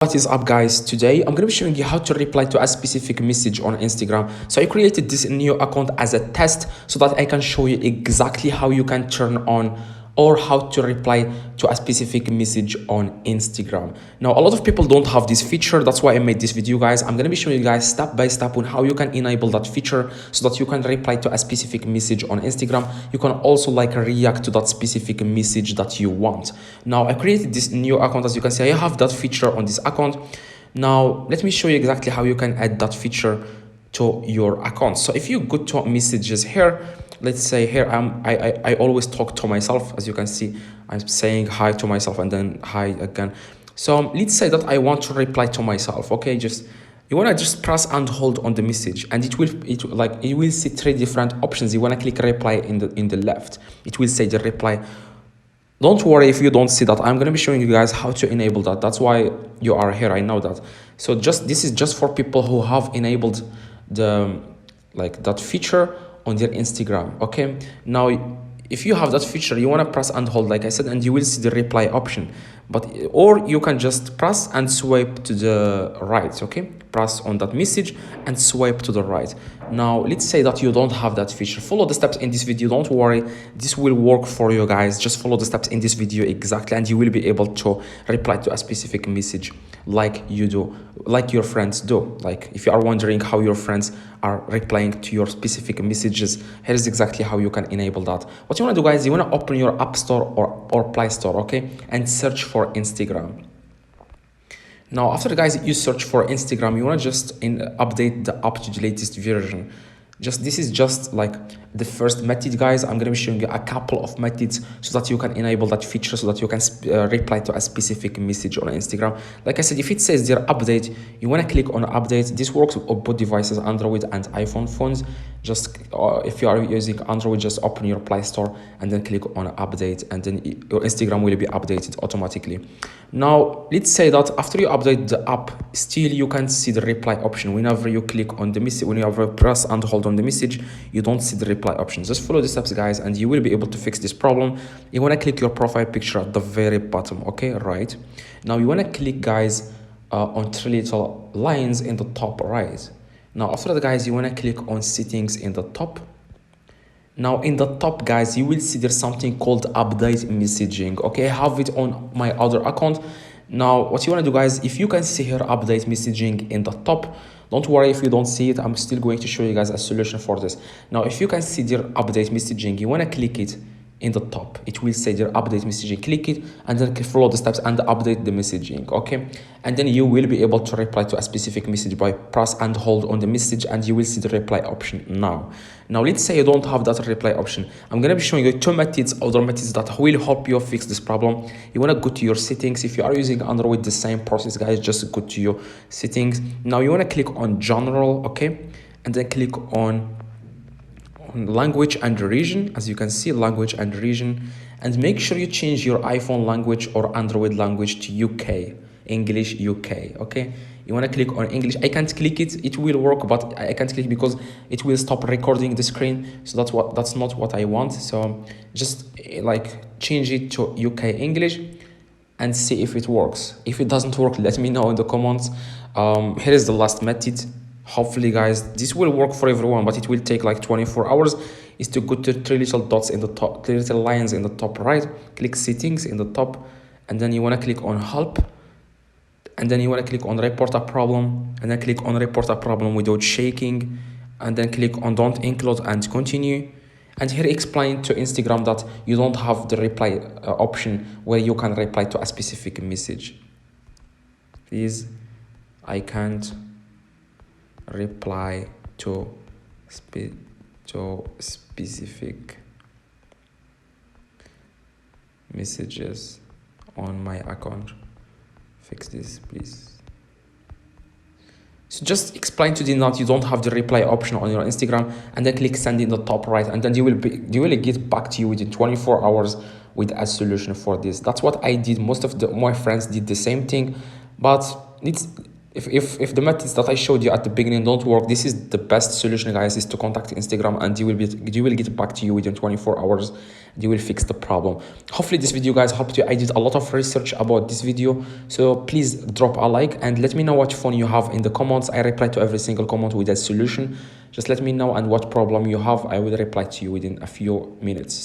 What is up, guys? Today I'm going to be showing you how to reply to a specific message on Instagram. So I created this new account as a test so that I can show you exactly how you can turn on or how to reply to a specific message on Instagram. Now, a lot of people don't have this feature. That's why I made this video, guys. I'm going to be showing you guys step by step on how you can enable that feature so that you can reply to a specific message on Instagram. You can also react to that specific message that you want. Now, I created this new account. As you can see, I have that feature on this account. Now, let me show you exactly how you can add that feature to your account. So if you go to messages here, let's say here I always talk to myself. As you can see, I'm saying hi to myself and then hi again. So let's say that I want to reply to myself. Okay, you want to just press and hold on the message, and it will see three different options. You want to click reply in the left. It will say the reply. Don't worry if you don't see that. I'm going to be showing you guys how to enable that. That's why you are here. I know that. So this is just for people who have enabled that feature on their Instagram. Okay, now if you have that feature, you want to press and hold, like I said, and you will see the reply option. Or you can just press and swipe to the right. Okay, press on that message and swipe to the right. Now let's say that you don't have that feature. Follow the steps in this video. Don't worry, this will work for you guys. Just follow the steps in this video exactly, and you will be able to reply to a specific message like you do, like your friends do. Like if you are wondering how your friends are replying to your specific messages, here is exactly how you can enable that. What you want to do, guys, you want to open your App Store or Play Store, okay, and search for Instagram. Now, after, guys, you search for Instagram, you want to just update the app to the latest version. This is just like the first method, guys. I'm going to be showing you a couple of methods so that you can enable that feature, so that you can reply to a specific message on Instagram. Like I said, if it says there update, you want to click on update. This works on both devices, Android and iPhone phones. If you are using Android, just open your Play Store and then click on update, and then your Instagram will be updated automatically. Now, let's say that after you update the app, still you can see the reply option. Whenever you click on the message, whenever you press and hold on the message, you don't see the reply option. Just follow the steps, guys, and you will be able to fix this problem. You want to click your profile picture at the very bottom. Okay, right now you want to click, guys, on three little lines in the top right. Now after that, guys, you want to click on settings in the top. Now in the top, guys, you will see there's something called update messaging. Okay, I have it on my other account. Now what you want to do, guys, if you can see here update messaging in the top, don't worry if you don't see it. I'm still going to show you guys a solution for this. Now if you can see their update messaging, you want to click it in the top. It will say their update messaging. Click it and then follow the steps and update the messaging. Okay, and then you will be able to reply to a specific message by press and hold on the message, and you will see the reply option. Now let's say you don't have that reply option. I'm going to be showing you two methods, other methods that will help you fix this problem. You want to go to your settings. If you are using Android, the same process, guys. Just go to your settings. Now you want to click on general, okay, and then click on language and region. As you can see, language and region, and make sure you change your iPhone language or Android language to UK, English UK. Okay, you want to click on English. I can't click it. It will work, but I can't click because it will stop recording the screen. So that's not what I want. So just change it to UK English and see if it works. If it doesn't work, let me know in the comments. Here is the last method. Hopefully, guys, this will work for everyone, but it will take like 24 hours. Is to go to three little dots in the top, three little lines in the top right, click settings in the top, and then you want to click on help, and then you want to click on report a problem, and then click on report a problem without shaking, and then click on don't include and continue. And here explain to Instagram that you don't have the reply option where you can reply to a specific message. Please, I can't reply to specific messages on my account. Fix this, please. So just explain to them that you don't have the reply option on your Instagram, and then click send in the top right, and then you will get back to you within 24 hours with a solution for this. That's what I did. Most of my friends did the same thing, but if the methods that I showed you at the beginning don't work, this is the best solution, guys, is to contact Instagram, and you will get back to you within 24 hours. You will fix the problem. Hopefully this video, guys, helped you. I did a lot of research about this video, so please drop a like and let me know what phone you have in the comments. I reply to every single comment with a solution. Just let me know and what problem you have. I will reply to you within a few minutes.